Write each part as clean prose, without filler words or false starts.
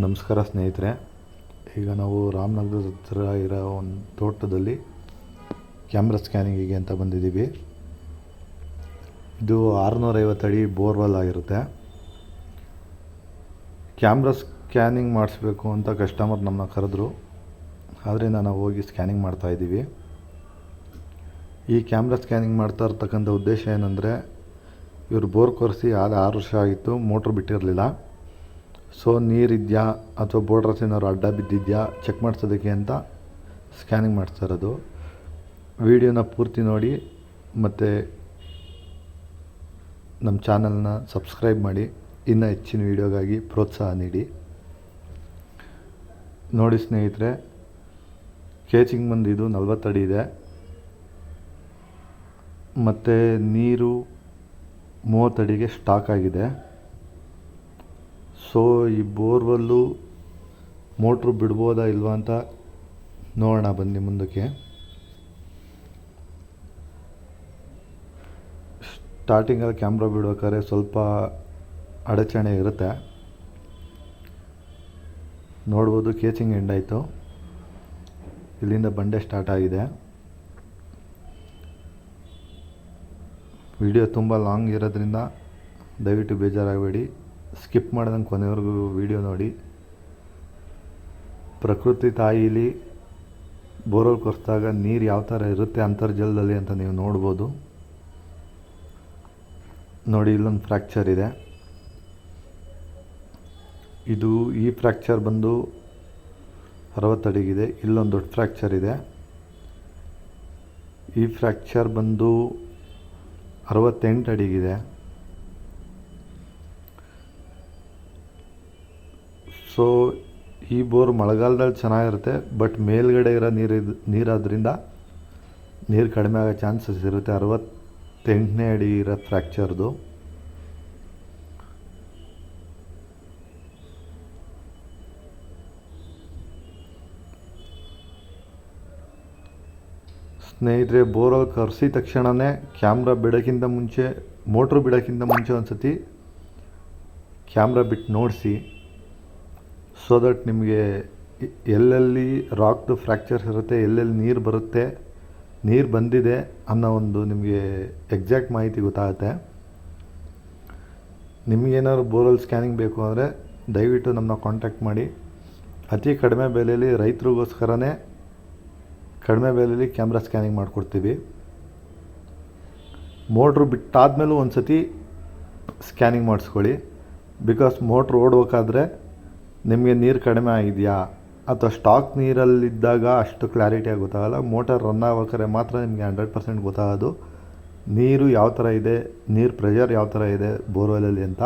ನಮಸ್ಕಾರ ಸ್ನೇಹಿತರೆ. ಈಗ ನಾವು ರಾಮನಗರದ ಹತ್ರ ಇರೋ ಒಂದು ತೋಟದಲ್ಲಿ ಕ್ಯಾಮ್ರಾ ಸ್ಕ್ಯಾನಿಂಗಿಗೆ ಅಂತ ಬಂದಿದ್ದೀವಿ. ಇದು 650 ಅಡಿ ಬೋರ್ವೆಲ್ ಆಗಿರುತ್ತೆ. ಕ್ಯಾಮ್ರಾ ಸ್ಕ್ಯಾನಿಂಗ್ ಮಾಡಿಸ್ಬೇಕು ಅಂತ ಕಸ್ಟಮರ್ ನಮ್ಮನ್ನ ಕರೆದ್ರು. ಆದ್ದರಿಂದ ನಾವು ಹೋಗಿ ಸ್ಕ್ಯಾನಿಂಗ್ ಮಾಡ್ತಾಯಿದ್ದೀವಿ. ಈ ಕ್ಯಾಮ್ರಾ ಸ್ಕ್ಯಾನಿಂಗ್ ಮಾಡ್ತಾ ಇರ್ತಕ್ಕಂಥ ಉದ್ದೇಶ ಏನಂದರೆ, ಇವರು ಬೋರ್ ಕೊರೆಸಿ 6 ವರ್ಷ ಆಗಿತ್ತು, ಮೋಟ್ರ್ ಬಿಟ್ಟಿರಲಿಲ್ಲ. ಸೊ ನೀರಿದೆಯಾ ಅಥವಾ ಬೋರ್ಡ್ರಸ್ ಏನಾದ್ರು ಅಡ್ಡ ಬಿದ್ದಿದೆಯಾ ಚೆಕ್ ಮಾಡಿಸೋದಕ್ಕೆ ಅಂತ ಸ್ಕ್ಯಾನಿಂಗ್ ಮಾಡಿಸ್ತಾ ಇರೋದು. ವಿಡಿಯೋನ ಪೂರ್ತಿ ನೋಡಿ ಮತ್ತು ನಮ್ಮ ಚಾನಲ್ನ ಸಬ್ಸ್ಕ್ರೈಬ್ ಮಾಡಿ. ಇನ್ನೂ ಹೆಚ್ಚಿನ ವೀಡಿಯೋಗಾಗಿ ಪ್ರೋತ್ಸಾಹ ನೀಡಿ. ನೋಡಿ ಸ್ನೇಹಿತರೆ, ಕೇಚಿಂಗ್ ಬಂದು ಇದು 40 ಅಡಿ ಇದೆ ಮತ್ತು ನೀರು 30 ಅಡಿಗೆ ಸ್ಟಾಕ್ ಆಗಿದೆ. ಸೊ ಈ ಬೋರ್ವೆಲ್ಲು ಮೋಟ್ರು ಬಿಡ್ಬೋದಾ ಇಲ್ವಾ ಅಂತ ನೋಡೋಣ ಬನ್ನಿ ಮುಂದಕ್ಕೆ. ಸ್ಟಾರ್ಟಿಂಗಲ್ಲಿ ಕ್ಯಾಮ್ರಾ ಬಿಡ್ಬೇಕಾದ್ರೆ ಸ್ವಲ್ಪ ಅಡಚಣೆ ಇರುತ್ತೆ. ನೋಡ್ಬೋದು, ಕೇಚಿಂಗ್ ಎಂಡ್ ಆಯಿತು. ಇಲ್ಲಿಂದ ಬಂಡೆ ಸ್ಟಾರ್ಟ್ ಆಗಿದೆ. ವಿಡಿಯೋ ತುಂಬ ಲಾಂಗ್ ಇರೋದ್ರಿಂದ ದಯವಿಟ್ಟು ಬೇಜಾರಾಗಬೇಡಿ. ಸ್ಕಿಪ್ ಮಾಡ್ದಂಗೆ ಕೊನೆವರೆಗೂ ವಿಡಿಯೋ ನೋಡಿ. ಪ್ರಕೃತಿ ತಾಯಿಲಿ ಬೋರ್ವೆಲ್ ಕೊರೆಸಿದಾಗ ನೀರು ಯಾವ ಥರ ಇರುತ್ತೆ ಅಂತರ್ಜಲದಲ್ಲಿ ಅಂತ ನೀವು ನೋಡ್ಬೋದು. ನೋಡಿ, ಇಲ್ಲೊಂದು ಫ್ರ್ಯಾಕ್ಚರ್ ಇದೆ. ಈ ಫ್ರ್ಯಾಕ್ಚರ್ ಬಂದು 60 ಅಡಿಗಿದೆ. ಇಲ್ಲೊಂದು ದೊಡ್ಡ ಫ್ರ್ಯಾಕ್ಚರ್ ಇದೆ. ಈ ಫ್ರ್ಯಾಕ್ಚರ್ ಬಂದು 68 ಅಡಿಗಿದೆ. ಸೊ ಈ ಬೋರ್ ಮಳೆಗಾಲದಲ್ಲಿ ಚೆನ್ನಾಗಿರುತ್ತೆ, ಬಟ್ ಮೇಲ್ಗಡೆ ಇರೋ ನೀರಾದ್ರಿಂದ ನೀರು ಕಡಿಮೆ ಆಗೋ ಚಾನ್ಸಸ್ ಇರುತ್ತೆ. 68ನೇ ಅಡಿ ಇರೋ ಫ್ರ್ಯಾಕ್ಚರ್ದು. ಸ್ನೇಹಿತರೆ, ಬೋರ್ವೆಲ್ ಕರೆಸಿದ ತಕ್ಷಣವೇ ಕ್ಯಾಮ್ರಾ ಬಿಡೋಕ್ಕಿಂತ ಮುಂಚೆ, ಮೋಟ್ರು ಬಿಡೋಕ್ಕಿಂತ ಮುಂಚೆ ಒಂದು ಸತಿ ಕ್ಯಾಮ್ರಾ ಬಿಟ್ಟು ನೋಡಿಸಿ. ಸೊ ದಟ್ ನಿಮಗೆ ಎಲ್ಲೆಲ್ಲಿ ರಾಕ್ದು ಫ್ರ್ಯಾಕ್ಚರ್ಸ್ ಇರುತ್ತೆ, ಎಲ್ಲೆಲ್ಲಿ ನೀರು ಬರುತ್ತೆ, ನೀರು ಬಂದಿದೆ ಅನ್ನೋ ಒಂದು ನಿಮಗೆ ಎಕ್ಸಾಕ್ಟ್ ಮಾಹಿತಿ ಗೊತ್ತಾಗುತ್ತೆ. ನಿಮಗೇನಾದ್ರು ಬೋರ್ವೆಲ್ ಸ್ಕ್ಯಾನಿಂಗ್ ಬೇಕು ಅಂದರೆ ದಯವಿಟ್ಟು ನಮ್ಮನ್ನ ಕಾಂಟ್ಯಾಕ್ಟ್ ಮಾಡಿ. ಅತಿ ಕಡಿಮೆ ಬೆಲೆಯಲ್ಲಿ, ರೈತರಿಗೋಸ್ಕರನೇ ಕಡಿಮೆ ಬೆಲೆಯಲ್ಲಿ ಕ್ಯಾಮ್ರಾ ಸ್ಕ್ಯಾನಿಂಗ್ ಮಾಡಿಕೊಡ್ತೀವಿ. ಮೋಟ್ರು ಬಿಟ್ಟಾದಮೇಲೂ ಒಂದು ಸತಿ ಸ್ಕ್ಯಾನಿಂಗ್ ಮಾಡಿಸ್ಕೊಳ್ಳಿ. ಬಿಕಾಸ್ ಮೋಟ್ರ್ ಓಡಬೇಕಾದ್ರೆ ನಿಮಗೆ ನೀರು ಕಡಿಮೆ ಆಗಿದೆಯಾ ಅಥವಾ ಸ್ಟಾಕ್ ನೀರಲ್ಲಿದ್ದಾಗ ಅಷ್ಟು ಕ್ಲಾರಿಟಿಯಾಗಿ ಗೊತ್ತಾಗಲ್ಲ. ಮೋಟರ್ ರನ್ ಆಗ್ಬೇಕಾದ್ರೆ ಮಾತ್ರ ನಿಮಗೆ 100% ಗೊತ್ತಾಗೋದು ನೀರು ಯಾವ ಥರ ಇದೆ, ನೀರು ಪ್ರೆಷರ್ ಯಾವ ಥರ ಇದೆ ಬೋರ್ವೆಲಲ್ಲಿ ಅಂತ.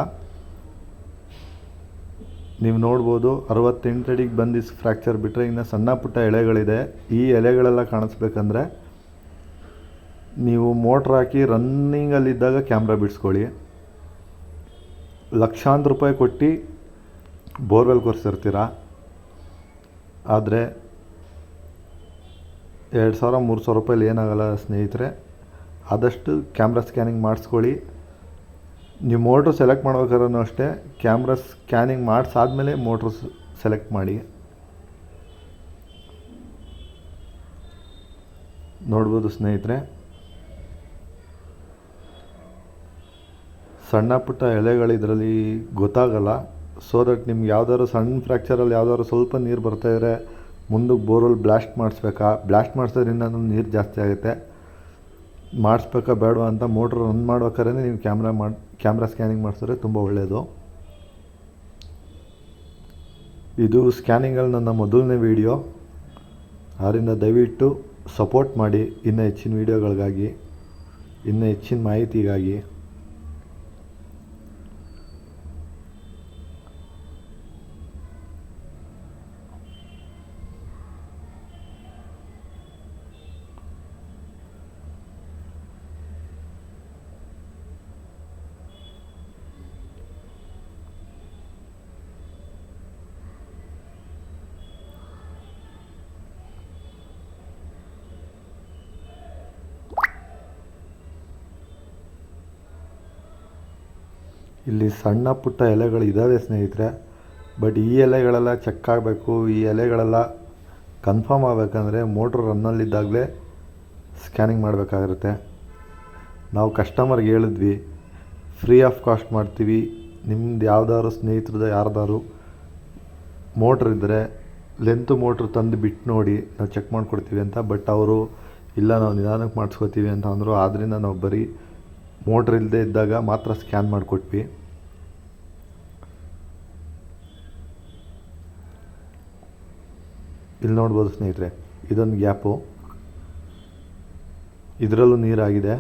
ನೀವು ನೋಡ್ಬೋದು, 68 ಅಡಿಗೆ ಬಂದು ಫ್ರ್ಯಾಕ್ಚರ್ ಬಿಟ್ಟರೆ ಇನ್ನು ಸಣ್ಣ ಪುಟ್ಟ ಎಳೆಗಳಿದೆ. ಈ ಎಲೆಗಳೆಲ್ಲ ಕಾಣಿಸ್ಬೇಕಂದ್ರೆ ನೀವು ಮೋಟ್ರ್ ಹಾಕಿ ರನ್ನಿಂಗಲ್ಲಿದ್ದಾಗ ಕ್ಯಾಮ್ರಾ ಬಿಡಿಸ್ಕೊಳ್ಳಿ. ಲಕ್ಷಾಂತರ ರೂಪಾಯಿ ಕೊಟ್ಟು ಬೋರ್ವೆಲ್ ಕೊರೆಸಿರ್ತೀರ, ಆದರೆ 2000-3000 ರೂಪಾಯಲ್ಲಿ ಏನಾಗಲ್ಲ ಸ್ನೇಹಿತರೆ. ಆದಷ್ಟು ಕ್ಯಾಮ್ರಾ ಸ್ಕ್ಯಾನಿಂಗ್ ಮಾಡಿಸ್ಕೊಳ್ಳಿ. ನೀವು ಮೋಟ್ರ್ ಸೆಲೆಕ್ಟ್ ಮಾಡ್ಬೇಕಾದ್ರೂ ಅಷ್ಟೇ, ಕ್ಯಾಮ್ರಾ ಸ್ಕ್ಯಾನಿಂಗ್ ಮಾಡಿಸಾದ್ಮೇಲೆ ಮೋಟ್ರ್ ಸೆಲೆಕ್ಟ್ ಮಾಡಿ. ನೋಡ್ಬೋದು ಸ್ನೇಹಿತರೆ, ಸಣ್ಣ ಪುಟ್ಟ ಎಲೆಗಳು ಇದರಲ್ಲಿ ಗೊತ್ತಾಗಲ್ಲ. ಸೊ ದಟ್ ನಿಮ್ಗೆ ಯಾವ್ದಾದ್ರು ಸಣ್ಣ ಫ್ರ್ಯಾಕ್ಚರಲ್ಲಿ ಯಾವ್ದಾದ್ರು ಸ್ವಲ್ಪ ನೀರು ಬರ್ತಾಯಿದ್ರೆ ಮುಂದಕ್ಕೆ ಬೋರ್ವೆಲ್ ಬ್ಲಾಸ್ಟ್ ಮಾಡಿಸ್ಬೇಕಾ, ಬ್ಲಾಸ್ಟ್ ಮಾಡಿಸೋದ್ರಿಂದ ನೀರು ಜಾಸ್ತಿ ಆಗುತ್ತೆ. ಮಾಡಿಸ್ಬೇಕಾ ಬೇಡವಾ ಅಂತ ಮೋಟ್ರ್ ರನ್ ಮಾಡ್ಬೇಕಾದ್ರೆ ನೀವು ಕ್ಯಾಮ್ರಾ ಸ್ಕ್ಯಾನಿಂಗ್ ಮಾಡಿಸಿದ್ರೆ ತುಂಬ ಒಳ್ಳೆಯದು. ಇದು ಸ್ಕ್ಯಾನಿಂಗಲ್ಲಿ ನನ್ನ ಮೊದಲನೇ ವೀಡಿಯೋ. ಆದ್ದರಿಂದ ದಯವಿಟ್ಟು ಸಪೋರ್ಟ್ ಮಾಡಿ. ಇನ್ನೂ ಹೆಚ್ಚಿನ ವೀಡಿಯೋಗಳಿಗಾಗಿ, ಇನ್ನೂ ಹೆಚ್ಚಿನ ಮಾಹಿತಿಗಾಗಿ. ಇಲ್ಲಿ ಸಣ್ಣ ಪುಟ್ಟ ಎಲೆಗಳು ಇದ್ದಾವೆ ಸ್ನೇಹಿತರೆ. ಬಟ್ ಈ ಎಲೆಗಳೆಲ್ಲ ಚೆಕ್ ಆಗಬೇಕು, ಈ ಎಲೆಗಳೆಲ್ಲ ಕನ್ಫರ್ಮ್ ಆಗಬೇಕಂದ್ರೆ ಮೋಟ್ರ್ ರನ್ನಲ್ಲಿದ್ದಾಗಲೇ ಸ್ಕ್ಯಾನಿಂಗ್ ಮಾಡಬೇಕಾಗಿರುತ್ತೆ. ನಾವು ಕಸ್ಟಮರ್ಗೆ ಹೇಳಿದ್ವಿ, ಫ್ರೀ ಆಫ್ ಕಾಸ್ಟ್ ಮಾಡ್ತೀವಿ, ನಿಮ್ದು ಯಾವ್ದಾದ್ರು ಸ್ನೇಹಿತರದ್ದು ಯಾರ್ದಾದ್ರು ಮೋಟ್ರ್ ಇದ್ದರೆ ಲೆಂತು ಮೋಟ್ರ್ ತಂದು ಬಿಟ್ಟು ನೋಡಿ, ನಾವು ಚೆಕ್ ಮಾಡಿಕೊಡ್ತೀವಿ ಅಂತ. ಬಟ್ ಅವರು ಇಲ್ಲ, ನಾವು ನಿಧಾನಕ್ಕೆ ಮಾಡಿಸ್ಕೋತೀವಿ ಅಂತ ಅಂದರು. ಆದ್ದರಿಂದ ನಾವು ಬರೀ ಮೋಟ್ರ್ ಇಲ್ಲದೆ ಇದ್ದಾಗ ಮಾತ್ರ ಸ್ಕ್ಯಾನ್ ಮಾಡಿಕೊಟ್ವಿ. ಇಲ್ಲಿ ನೋಡ್ಬೋದು ಸ್ನೇಹಿತರೆ, ಇದೊಂದು ಗ್ಯಾಪು, ಇದರಲ್ಲೂ ನೀರಾಗಿದೆ.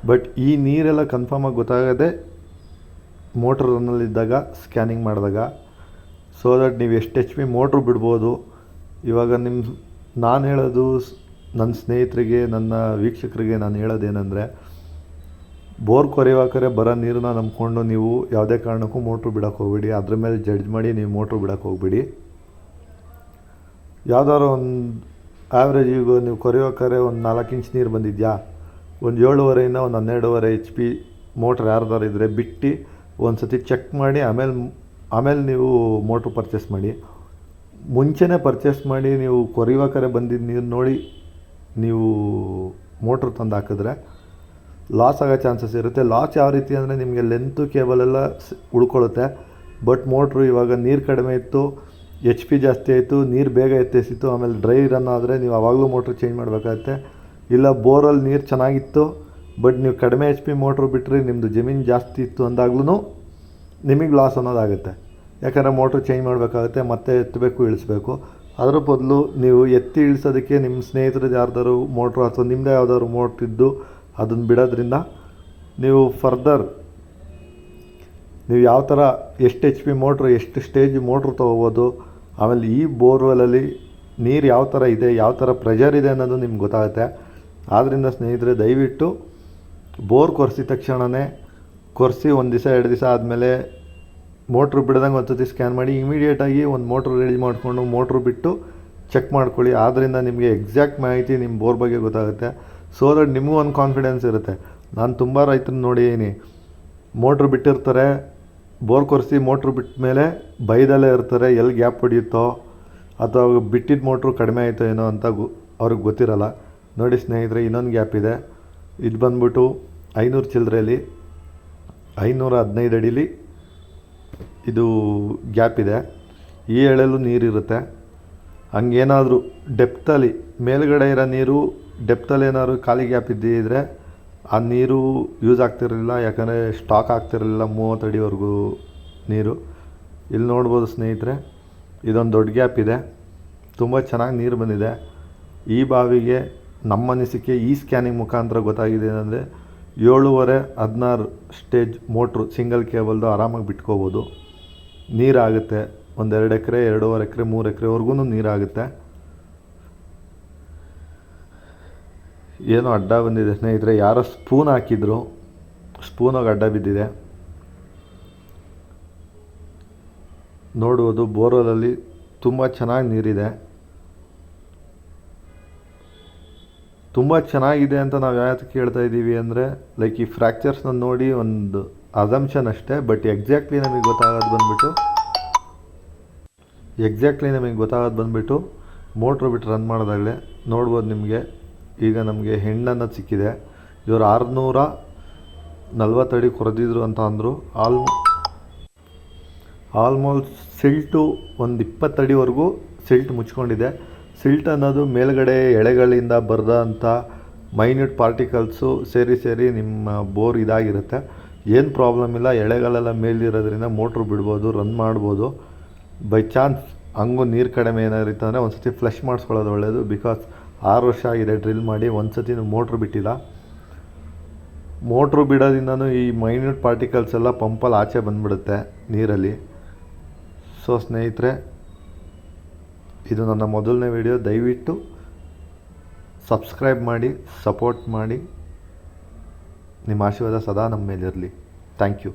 ಬಟ್ ಈ ನೀರೆಲ್ಲ ಕನ್ಫರ್ಮಾಗಿ ಗೊತ್ತಾಗದೆ ಮೋಟ್ರ್ ರನ್ನಲ್ಲಿದ್ದಾಗ ಸ್ಕ್ಯಾನಿಂಗ್ ಮಾಡಿದಾಗ, ಸೊ ದಟ್ ನೀವು ಎಷ್ಟು HP ಮೋಟ್ರು ಬಿಡ್ಬೋದು. ಇವಾಗ ನಾನು ಹೇಳೋದು ನನ್ನ ಸ್ನೇಹಿತರಿಗೆ, ನನ್ನ ವೀಕ್ಷಕರಿಗೆ ನಾನು ಹೇಳೋದೇನೆಂದರೆ, ಬೋರ್ ಕೊರೆಯುವಾಕರೆ ಬರೋ ನೀರನ್ನ ನಂಬ್ಕೊಂಡು ನೀವು ಯಾವುದೇ ಕಾರಣಕ್ಕೂ ಮೋಟ್ರು ಬಿಡೋಕ್ಕೆ ಹೋಗ್ಬೇಡಿ. ಅದ್ರ ಮೇಲೆ ಜಡ್ಜ್ ಮಾಡಿ ನೀವು ಮೋಟ್ರು ಬಿಡೋಕ್ಕೆ ಹೋಗ್ಬೇಡಿ. ಯಾವ್ದಾದ್ರು ಒಂದು ಆ್ಯಾವ್ರೇಜ್, ಈಗ ನೀವು ಕೊರೆಯೋಕಾರೆ ಒಂದು 4 ಇಂಚ್ ನೀರು ಬಂದಿದೆಯಾ, ಒಂದು 7.5 ಒಂದು 12.5 HP ಮೋಟ್ರ್ ಯಾರ್ದಾರು ಇದ್ದರೆ ಬಿಟ್ಟು ಒಂದು ಸತಿ ಚೆಕ್ ಮಾಡಿ ಆಮೇಲೆ ನೀವು ಮೋಟ್ರ್ ಪರ್ಚೇಸ್ ಮಾಡಿ. ಮುಂಚೆನೇ ಪರ್ಚೇಸ್ ಮಾಡಿ ನೀವು ಕೊರೆಯುವಾಕರೆ ಬಂದಿದ್ದ ನೀರು ನೋಡಿ ನೀವು ಮೋಟ್ರ್ ತಂದು ಹಾಕಿದ್ರೆ ಲಾಸ್ ಆಗೋ ಚಾನ್ಸಸ್ ಇರುತ್ತೆ. ಲಾಸ್ ಯಾವ ರೀತಿ ಅಂದರೆ, ನಿಮಗೆ ಲೆಂತು ಕೇಬಲೆಲ್ಲ ಉಳ್ಕೊಳ್ಳುತ್ತೆ. ಬಟ್ ಮೋಟ್ರು ಇವಾಗ ನೀರು ಕಡಿಮೆ ಇತ್ತು, HP ಜಾಸ್ತಿ ಆಯಿತು, ನೀರು ಬೇಗ ಎತ್ತೇಸಿತ್ತು, ಆಮೇಲೆ ಡ್ರೈ ರನ್ ಆದರೆ ನೀವು ಆವಾಗಲೂ ಮೋಟ್ರ್ ಚೇಂಜ್ ಮಾಡಬೇಕಾಗತ್ತೆ. ಇಲ್ಲ ಬೋರಲ್ಲಿ ನೀರು ಚೆನ್ನಾಗಿತ್ತು ಬಟ್ ನೀವು ಕಡಿಮೆ HP ಮೋಟ್ರು ಬಿಟ್ಟರೆ ನಿಮ್ಮದು ಜಮೀನು ಜಾಸ್ತಿ ಇತ್ತು ಅಂದಾಗ್ಲೂ ನಿಮಗೆ ಲಾಸ್ ಅನ್ನೋದಾಗುತ್ತೆ. ಯಾಕಂದರೆ ಮೋಟ್ರ್ ಚೇಂಜ್ ಮಾಡಬೇಕಾಗುತ್ತೆ, ಮತ್ತೆ ಎತ್ತಬೇಕು, ಇಳಿಸ್ಬೇಕು. ಅದರ ಬದಲು ನೀವು ಎತ್ತಿ ಇಳಿಸೋದಕ್ಕೆ ನಿಮ್ಮ ಸ್ನೇಹಿತರದ್ದು ಯಾರ್ದಾರು ಮೋಟ್ರು ಅಥವಾ ನಿಮ್ಮದೇ ಯಾವ್ದಾದ್ರು ಮೋಟ್ರ್ ಇದ್ದು ಅದನ್ನು ಬಿಡೋದ್ರಿಂದ ನೀವು ಫರ್ದರ್ ನೀವು ಯಾವ ಥರ ಎಷ್ಟು HP ಮೋಟ್ರು, ಎಷ್ಟು ಸ್ಟೇಜ್ ಮೋಟ್ರು ತೊಗೋಬೋದು. ಆಮೇಲೆ ಈ ಬೋರ್ವೆಲಲ್ಲಿ ನೀರು ಯಾವ ಥರ ಇದೆ, ಯಾವ ಥರ ಪ್ರೆಷರ್ ಇದೆ ಅನ್ನೋದು ನಿಮ್ಗೆ ಗೊತ್ತಾಗುತ್ತೆ. ಆದ್ದರಿಂದ ಸ್ನೇಹಿತರೆ, ದಯವಿಟ್ಟು ಬೋರ್ ಕೊರೆಸಿದ ತಕ್ಷಣವೇ ಕೊರೆಸಿ 1 ದಿವಸ 2 ದಿವಸ ಆದಮೇಲೆ ಮೋಟ್ರು ಬಿಡ್ದಂಗೆ ಒಂದು ಸತಿ ಸ್ಕ್ಯಾನ್ ಮಾಡಿ, ಇಮಿಡಿಯೇಟಾಗಿ ಒಂದು ಮೋಟ್ರು ರೆಡಿ ಮಾಡಿಕೊಂಡು ಮೋಟ್ರು ಬಿಟ್ಟು ಚೆಕ್ ಮಾಡ್ಕೊಳ್ಳಿ. ಆದ್ದರಿಂದ ನಿಮಗೆ ಎಕ್ಸಾಕ್ಟ್ ಮಾಹಿತಿ ನಿಮ್ಮ ಬೋರ್ ಬಗ್ಗೆ ಗೊತ್ತಾಗುತ್ತೆ. ಸೊ ದಟ್ ನಿಮಗೂ ಒಂದು ಕಾನ್ಫಿಡೆನ್ಸ್ ಇರುತ್ತೆ. ನಾನು ತುಂಬ ರೈತರನ್ನ ನೋಡಿದ್ದೀನಿ, ಮೋಟ್ರು ಬಿಟ್ಟಿರ್ತಾರೆ, ಬೋರ್ ಕೊರೆಸಿ ಮೋಟ್ರು ಬಿಟ್ಟ ಮೇಲೆ ಬೈದಲ್ಲೇ ಇರ್ತಾರೆ, ಎಲ್ಲಿ ಗ್ಯಾಪ್ ಹೊಡೆಯುತ್ತೋ ಅಥವಾ ಬಿಟ್ಟಿದ್ದ ಮೋಟ್ರು ಕಡಿಮೆ ಆಯಿತೋ ಏನೋ ಅಂತ ಅವ್ರಿಗೆ ಗೊತ್ತಿರಲ್ಲ. ನೋಡಿ ಸ್ನೇಹಿತರೆ, ಇನ್ನೊಂದು ಗ್ಯಾಪ್ ಇದೆ. ಇದು ಬಂದ್ಬಿಟ್ಟು 500 ಚಿಲ್ಲರೆಯಲ್ಲಿ 515 ಅಡಿಲಿ ಇದು ಗ್ಯಾಪ್ ಇದೆ. ಈ ಎಳೆಯಲ್ಲೂ ನೀರಿರುತ್ತೆ. ಹಂಗೇನಾದರೂ ಡೆಪ್ತಲ್ಲಿ ಮೇಲ್ಗಡೆ ಇರೋ ನೀರು ಡೆಪ್ತಲ್ಲಿ ಏನಾದ್ರು ಖಾಲಿ ಗ್ಯಾಪ್ ಇದ್ದಿದ್ರೆ ಆ ನೀರು ಯೂಸ್ ಆಗ್ತಿರಲಿಲ್ಲ, ಯಾಕಂದರೆ ಸ್ಟಾಕ್ ಆಗ್ತಿರಲಿಲ್ಲ 30 ಅಡಿವರೆಗೂ ನೀರು. ಇಲ್ಲಿ ನೋಡ್ಬೋದು ಸ್ನೇಹಿತರೆ, ಇದೊಂದು ದೊಡ್ಡ ಗ್ಯಾಪ್ ಇದೆ, ತುಂಬ ಚೆನ್ನಾಗಿ ನೀರು ಬಂದಿದೆ. ಈ ಬಾವಿಗೆ ನಮ್ಮ ಅನಿಸಿಕೆ ಈ ಸ್ಕ್ಯಾನಿಂಗ್ ಮುಖಾಂತರ ಗೊತ್ತಾಗಿದೆ ಏನಂದರೆ, 7.5-16 ಸ್ಟೇಜ್ ಮೋಟ್ರು ಸಿಂಗಲ್ ಕೇಬಲ್ದು ಆರಾಮಾಗಿ ಬಿಟ್ಕೋಬೋದು. ನೀರಾಗುತ್ತೆ. ಒಂದು 2 ಎಕರೆ 2.5 ಎಕರೆ 3 ಎಕರೆವರೆಗೂ ನೀರಾಗುತ್ತೆ. ಏನೋ ಅಡ್ಡ ಬಂದಿದೆ ಸ್ನೇಹಿತರೆ, ಯಾರೋ ಸ್ಪೂನ್ ಹಾಕಿದ್ರು, ಸ್ಪೂನಾಗಿ ಅಡ್ಡ ಬಿದ್ದಿದೆ. ನೋಡುವುದು ಬೋರ್ವೆಲಲ್ಲಿ ತುಂಬ ಚೆನ್ನಾಗಿ ನೀರಿದೆ. ತುಂಬ ಚೆನ್ನಾಗಿದೆ ಅಂತ ನಾವು ಯಾವತ್ತಕ್ಕೆ ಹೇಳ್ತಾ ಇದ್ದೀವಿ ಅಂದರೆ, ಲೈಕ್ ಈ ಫ್ರ್ಯಾಕ್ಚರ್ಸ್ನ ನೋಡಿ ಒಂದು ಅಸಂಪ್ಷನ್ ಅಷ್ಟೇ. ಬಟ್ ಎಕ್ಸಾಕ್ಟ್ಲಿ ನಮಗೆ ಗೊತ್ತಾಗೋದು ಬಂದುಬಿಟ್ಟು ಮೋಟ್ರು ಬಿಟ್ಟು ರನ್ ಮಾಡೋದಾಗಲೇ ನೋಡ್ಬೋದು. ನಿಮಗೆ ಈಗ ನಮಗೆ ಹೆಣ್ಣನ್ನು ಸಿಕ್ಕಿದೆ. ಇವರು 640 ಅಡಿ ಕೊರೆದಿದ್ರು ಅಂತ ಅಂದರು. ಆಲ್ಮೋಸ್ಟ್ ಸಿಲ್ಟು ಒಂದು 20 ಅಡಿವರೆಗೂ ಸಿಲ್ಟ್ ಮುಚ್ಕೊಂಡಿದೆ. ಸಿಲ್ಟ್ ಅನ್ನೋದು ಮೇಲ್ಗಡೆ ಎಳೆಗಳಿಂದ ಬರೆದಂಥ ಮೈನ್ಯೂಟ್ ಪಾರ್ಟಿಕಲ್ಸು ಸೇರಿ ನಿಮ್ಮ ಬೋರ್ ಇದಾಗಿರುತ್ತೆ. ಏನು ಪ್ರಾಬ್ಲಮ್ ಇಲ್ಲ, ಎಳೆಗಳೆಲ್ಲ ಮೇಲಿರೋದ್ರಿಂದ ಮೋಟ್ರು ಬಿಡ್ಬೋದು, ರನ್ ಮಾಡ್ಬೋದು. ಬೈ ಚಾನ್ಸ್ ಹಂಗೂ ನೀರು ಕಡಿಮೆ ಏನಾದ್ರು ಇತ್ತಂದರೆ ಒಂದು ಸತಿ ಫ್ಲಶ್ ಮಾಡಿಸ್ಕೊಳ್ಳೋದು ಒಳ್ಳೆಯದು. ಬಿಕಾಸ್ 6 ವರ್ಷ ಆಗಿದೆ ಡ್ರಿಲ್ ಮಾಡಿ, ಒಂದು ಸತಿ ಮೋಟ್ರು ಬಿಟ್ಟಿಲ್ಲ. ಮೋಟ್ರು ಬಿಡೋದ್ರಿಂದನೂ ಈ ಮೈನ್ಯೂಟ್ ಪಾರ್ಟಿಕಲ್ಸ್ ಎಲ್ಲ ಪಂಪಲ್ಲಿ ಆಚೆ ಬಂದುಬಿಡುತ್ತೆ ನೀರಲ್ಲಿ. ಸೊ ಸ್ನೇಹಿತರೆ, ಇದು ನನ್ನ ಮೊದಲನೇ ವಿಡಿಯೋ. ದಯವಿಟ್ಟು ಸಬ್ಸ್ಕ್ರೈಬ್ ಮಾಡಿ, ಸಪೋರ್ಟ್ ಮಾಡಿ. ನಿಮ್ಮ ಆಶೀರ್ವಾದ ಸದಾ ನಮ್ಮ ಮೇಲಿರಲಿ. Thank you.